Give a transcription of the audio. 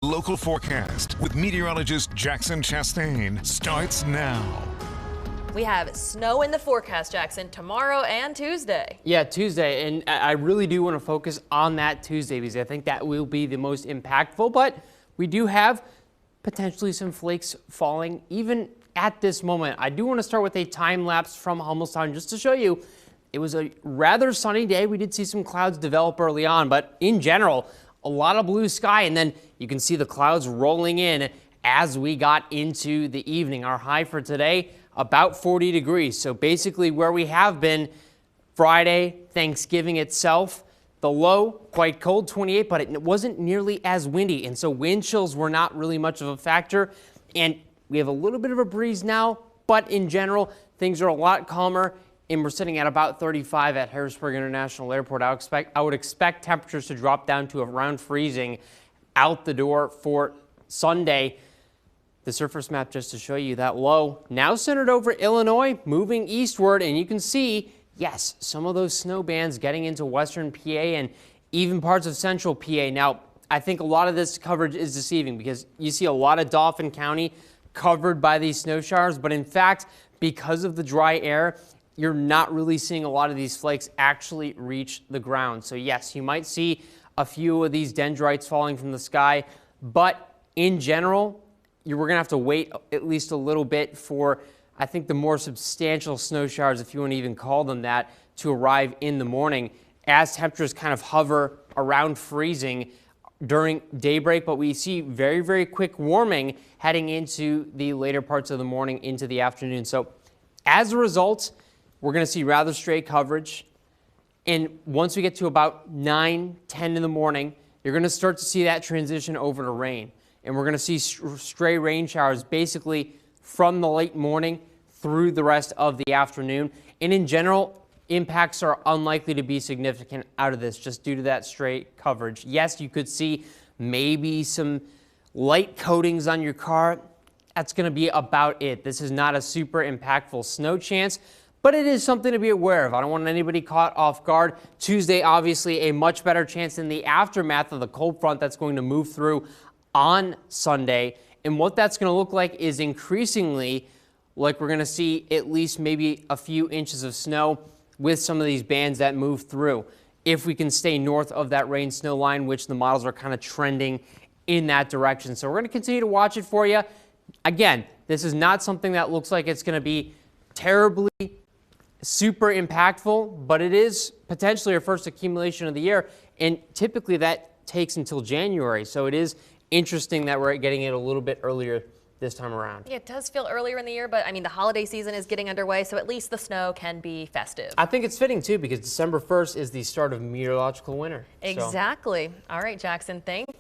Local forecast with meteorologist Jackson Chastain starts now. We have snow in the forecast, Jackson, tomorrow and Tuesday. Yeah, Tuesday, and I really do want to focus on that Tuesday because I think that will be the most impactful, but we do have potentially some flakes falling even at this moment. I do want to start with a time lapse from Hummelstown just to show you it was a rather sunny day. We did see some clouds develop early on, but in general, a lot of blue sky, and then you can see the clouds rolling in as we got into the evening. Our high for today, about 40 degrees. So basically where we have been Friday, Thanksgiving itself, the low, quite cold, 28, but it wasn't nearly as windy. And so wind chills were not really much of a factor. And we have a little bit of a breeze now, but in general, things are a lot calmer. And we're sitting at about 35 at Harrisburg International Airport. I would expect temperatures to drop down to around freezing out the door for Sunday. The surface map just to show you that low now centered over Illinois, moving eastward, and you can see, yes, some of those snow bands getting into western PA and even parts of central PA. Now, I think a lot of this coverage is deceiving because you see a lot of Dauphin County covered by these snow showers, but in fact, because of the dry air, you're not really seeing a lot of these flakes actually reach the ground. So yes, you might see a few of these dendrites falling from the sky, but in general, we're going to have to wait at least a little bit for, I think, the more substantial snow showers, if you want to even call them that, to arrive in the morning as temperatures kind of hover around freezing during daybreak. But we see very, very quick warming heading into the later parts of the morning into the afternoon. So as a result, we're going to see rather straight coverage. And once we get to about 9, 10 in the morning, you're going to start to see that transition over to rain. And we're going to see stray rain showers basically from the late morning through the rest of the afternoon. And in general, impacts are unlikely to be significant out of this just due to that straight coverage. Yes, you could see maybe some light coatings on your car. That's going to be about it. This is not a super impactful snow chance, but it is something to be aware of. I don't want anybody caught off guard. Tuesday, obviously, a much better chance in the aftermath of the cold front that's going to move through on Sunday. And what that's going to look like is increasingly like we're going to see at least maybe a few inches of snow with some of these bands that move through. If we can stay north of that rain snow line, which the models are kind of trending in that direction. So we're going to continue to watch it for you. Again, this is not something that looks like it's going to be terribly super impactful, but it is potentially our first accumulation of the year. And typically that takes until January. So it is interesting that we're getting it a little bit earlier this time around. Yeah, it does feel earlier in the year, but I mean, the holiday season is getting underway, so at least the snow can be festive. I think it's fitting too, because December 1st is the start of meteorological winter. Exactly. So. All right, Jackson, thank you.